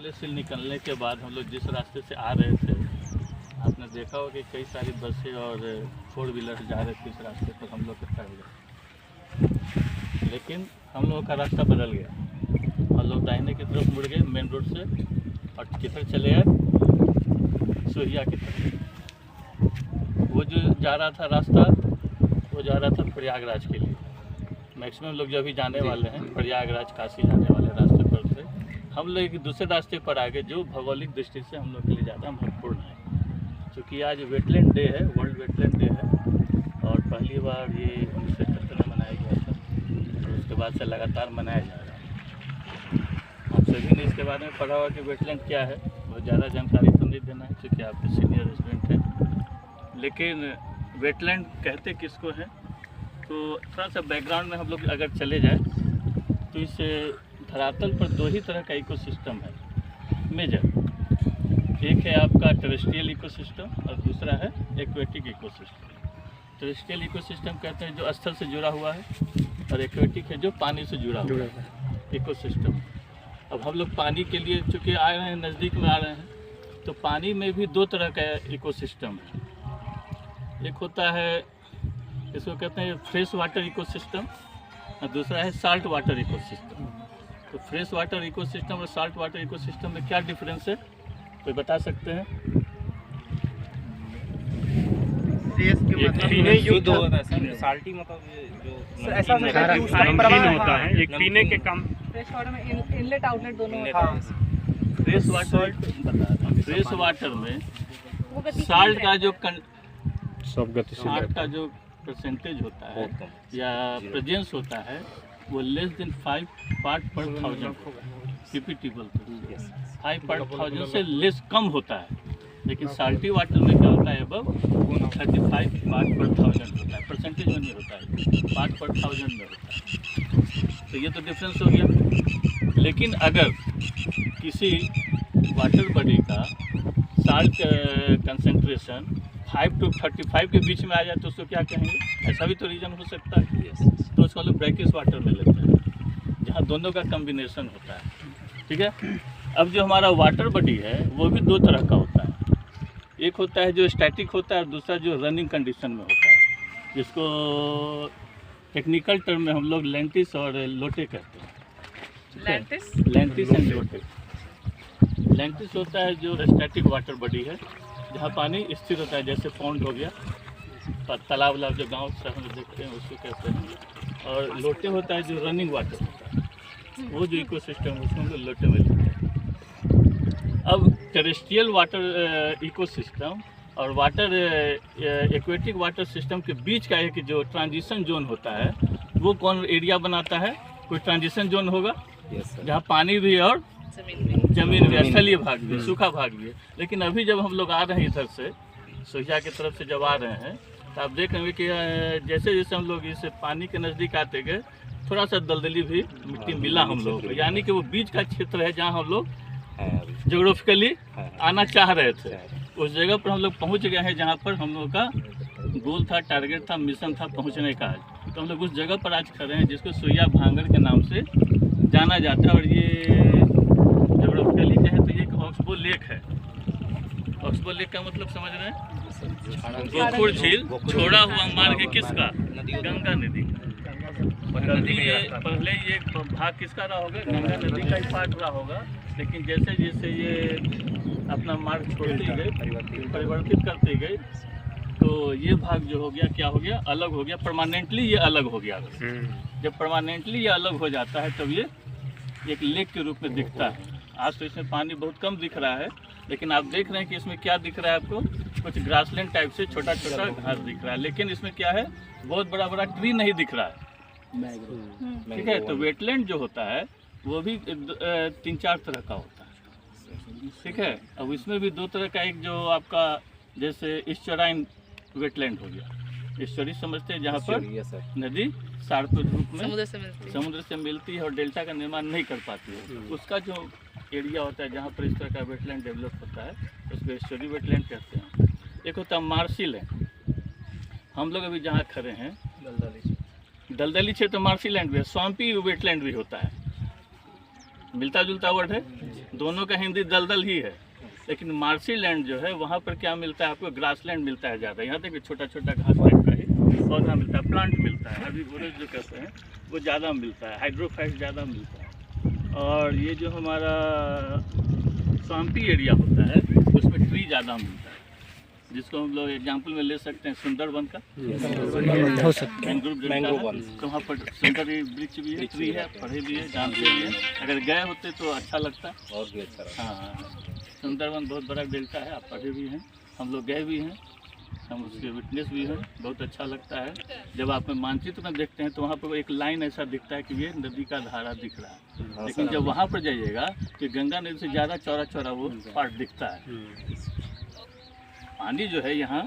तहसील निकलने के बाद हम लोग जिस रास्ते से आ रहे थे, आपने देखा होगा कि कई सारी बसें और 4 व्हीलर जा रहे थे इस रास्ते पर, हम लोग इकट्ठा हो गए। लेकिन हम लोगों का रास्ता बदल गया। हम लोग दाहिने की तरफ मुड़ गए मेन रोड से और किधर चले गए, सोहिया की तरफ। वो जो जा रहा था रास्ता, वो जा रहा था प्रयागराज के लिए। मैक्सिमम लोग जो अभी जाने वाले हैं प्रयागराज काशी जाने वाले रास्ते पर थे। हम लोग एक दूसरे रास्ते पर आ गए जो भौगोलिक दृष्टि से हम लोग के लिए ज़्यादा महत्वपूर्ण है, क्योंकि आज वेटलैंड डे है, वर्ल्ड वेटलैंड डे है। और पहली बार ये 1971 में मनाया गया था, तो उसके बाद से लगातार मनाया जा रहा है। आप सभी ने इसके बारे में पढ़ा होगा कि वेटलैंड क्या है। बहुत ज़्यादा जानकारी तो नहीं देना है क्योंकि आपके सीनियर स्टूडेंट हैं, लेकिन वेटलैंड कहते किसको हैं तो थोड़ा सा बैकग्राउंड में हम लोग अगर चले जाएँ तो इस धरातल पर 2 ही तरह का इकोसिस्टम है मेजर। एक है आपका टेरेस्ट्रियल इकोसिस्टम और दूसरा है एक्वेटिक इकोसिस्टम। टेरेस्ट्रियल इकोसिस्टम कहते हैं जो स्थल से जुड़ा हुआ है, और एक्वेटिक है जो पानी से जुड़ा हुआ है इकोसिस्टम। अब हम लोग पानी के लिए चूँकि आ रहे हैं, नज़दीक में आ रहे हैं, तो पानी में भी 2 तरह का इकोसिस्टम है। एक होता है, इसको कहते हैं फ्रेश वाटर इकोसिस्टम, और दूसरा है साल्ट वाटर इकोसिस्टम। तो फ्रेश वाटर इकोसिस्टम और साल्ट वाटर इकोसिस्टम में क्या डिफरेंस है, कोई बता सकते हैं? पीने योग्य होता है सर, साल्टी मतलब जो ऐसा होता है, एक पीने के काम। फ्रेश वाटर में इनलेट आउटलेट दोनों होता है। फ्रेश वाटर बता, फ्रेश वाटर में साल्ट का जो साल्ट का जो परसेंटेज होता है या प्रेजेंस होता है वो लेस देन 5 पार्ट पर 1000 पीपीटी बोलते हैं। 5 पार्ट 1000 से लेस कम होता है, लेकिन साल्टी वाटर में क्या होता है अबव 35 पार्ट पर 1000 होता है। परसेंटेज में नहीं होता है, पार्ट पर 1000 में होता है। तो ये तो डिफरेंस हो गया। लेकिन अगर किसी वाटर बॉडी का साल्ट कंसंट्रेशन 5 to 35 के बीच में आ जाए तो उसको क्या कहेंगे? ऐसा भी तो रीजन हो सकता है। तो उसको लोग ब्रैकिश वाटर में लेते हैं, जहाँ दोनों का कम्बिनेशन होता है। ठीक है। अब जो हमारा वाटर बॉडी है वो भी 2 तरह का होता है। एक होता है जो स्टैटिक होता है और दूसरा जो रनिंग कंडीशन में होता है, जिसको टेक्निकल टर्म में हम लोग लेंटिस और लोटे कहते हैं। Lentils and Lotay. लेंटिस होता है जो स्टैटिक वाटर बॉडी है, जहाँ पानी स्थिर होता है, जैसे पॉन्ड हो गया, तालाब वालाब जो गांव शहर में देखते हैं उसको कहते हैं। और लोटे होता है जो रनिंग वाटर होता है, वो जो इकोसिस्टम है उसको हम लोग लोटे में लेते हैं। अब टेरेस्ट्रियल वाटर इकोसिस्टम और वाटर एक्वेटिक वाटर सिस्टम के बीच का एक जो ट्रांजिशन जोन होता है वो कौन एरिया बनाता है? कोई ट्रांजिशन जोन होगा जहाँ पानी भी और जमीन भी, स्थलीय भाग भी, सूखा भाग भी है। लेकिन अभी जब हम लोग आ रहे हैं इधर से सोहिया की तरफ से जब आ रहे हैं तो आप देख रहे हैं कि जैसे जैसे हम लोग इस पानी के नज़दीक आते गए थोड़ा सा दलदली भी मिट्टी मिला हम लोग को, यानी कि वो बीच का क्षेत्र है जहाँ हम लोग जोग्राफिकली आना चाह रहे थे। उस जगह पर हम लोग पहुँच गए हैं जहाँ पर हम लोग का गोल था, टारगेट था, मिशन था पहुँचने का। तो हम लोग उस जगह पर आज खड़े हैं जिसको सोहिया भांगड़ के नाम से जाना जाता है। और ये जोग्राफिकली कहें तो ये एक ऑक्सबो लेक है। ऑक्सबो लेक का मतलब समझ रहे हैं? गोखुर झील छोड़ा हुआ मार्ग किसका? गंगा नदी का। नदी पहले ये भाग किसका रहा होगा? गंगा नदी का ही पार्ट रहा होगा। लेकिन जैसे जैसे ये अपना मार्ग छोड़ती गई, परिवर्तित करती गई, तो ये भाग जो हो गया क्या हो गया? अलग हो गया। परमानेंटली ये अलग हो गया। जब परमानेंटली ये अलग हो जाता है तब ये एक लेक के रूप में दिखता है। आज तो इसमें पानी बहुत कम दिख रहा है, लेकिन आप देख रहे हैं कि इसमें क्या दिख रहा है आपको? कुछ ग्रासलैंड टाइप से छोटा छोटा घास दिख रहा है, लेकिन इसमें क्या है? बहुत बड़ा बड़ा ट्री नहीं दिख रहा है। ठीक है। तो वेटलैंड जो होता है वो भी 3-4 तरह का होता है। ठीक है। अब इसमें भी 2 तरह का, एक जो आपका जैसे ईस्चराइन वेटलैंड हो गया। ईस्चरी समझते हैं जहाँ पर नदी सार्वत्रिक रूप में समुद्र से मिलती है और डेल्टा का निर्माण नहीं कर पाती है, उसका जो एरिया होता है जहाँ पर इस तरह का वेटलैंड डेवलप होता है उसको ईस्चरी वेटलैंड कहते हैं। एक होता है मार्शी लैंड। हम लोग अभी जहाँ खड़े हैं दलदली क्षेत्र मार्शी लैंड भी है, स्वाम्पी वेटलैंड भी होता है। मिलता जुलता वर्ड है दोनों का हिंदी दलदल ही है। लेकिन मार्शी लैंड जो है वहाँ पर क्या मिलता है आपको, ग्रास लैंड मिलता है ज़्यादा। यहाँ तक छोटा छोटा घास टाइप का ही पौधा मिलता है, प्लांट मिलता है, अभी जो कहते हैं वो ज़्यादा मिलता है, हाइड्रोफाइट ज़्यादा मिलता है। और ये जो हमारा स्वाम्पी एरिया होता है उसमें ट्री ज़्यादा मिलता है, जिसको हम लोग एग्जाम्पल में ले सकते हैं सुंदरवन का, हो सकता है मैंग्रो वन। तो वहाँ पर सुंदर वृक्ष भी है, ट्री है, पढ़े भी है, जानते भी हैं। अगर गए होते तो अच्छा लगता और भी अच्छा। हाँ, सुंदरवन बहुत बड़ा डेल्टा है, आप पढ़े भी हैं, हम लोग गए भी हैं, हम उसके विटनेस भी हैं। बहुत अच्छा लगता है जब आप मानचित्र में देखते हैं तो वहाँ पर एक लाइन ऐसा दिखता है कि ये नदी का धारा दिख रहा है। लेकिन जब वहाँ पर जाइएगा तो गंगा नदी से ज़्यादा चौड़ा चौड़ा वो पार्ट दिखता है। पानी जो है यहाँ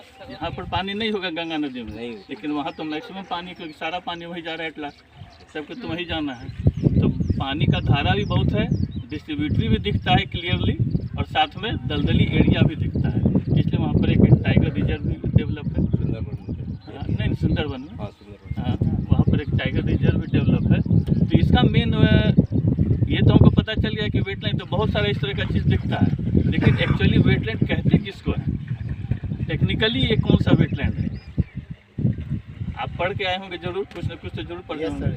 पर पानी नहीं होगा गंगा नदी में, लेकिन वहाँ तो मैक्सिमम पानी, क्योंकि सारा पानी वहीं जा रहा है एटलास, सबको तो वहीं जाना है। तो पानी का धारा भी बहुत है, डिस्ट्रीब्यूटरी भी दिखता है क्लियरली, और साथ में दलदली एरिया भी दिखता है। इसलिए वहाँ पर एक टाइगर रिजर्व भी डेवलप है, नहीं सुंदरवन में, हाँ वहाँ पर एक टाइगर रिजर्व भी डेवलप है। तो इसका मेन ये तो हमको पता चल गया कि वेटलैंड तो बहुत सारा इस तरह का चीज़ दिखता है, लेकिन एक्चुअली वेटलैंड कहते किसको है, टेक्निकली ये कौन सा वेटलैंड है? आप पढ़ के आए होंगे जरूर, कुछ ना कुछ तो जरूर पढ़े होंगे।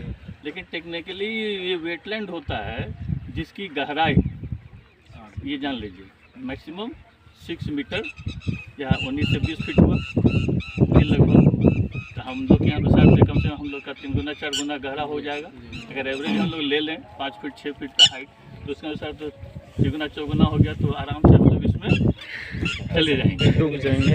लेकिन टेक्निकली ये वेटलैंड होता है जिसकी गहराई, ये जान लीजिए, मैक्सिमम 6 मीटर या 19 से 20 फीट हुआ ये लगभग। तो हम लोग के यहाँ तो साथ में कम से कम हम लोग का 3 गुना 4 गुना गहरा हो जाएगा। अगर एवरेज हम लोग ले लें 5 फीट 6 फीट का हाइट, तो उसके अनुसार तो 3 गुना 4 गुना हो गया, तो आराम से हम लोग इसमें चले जाएंगे, डूब जाएंगे।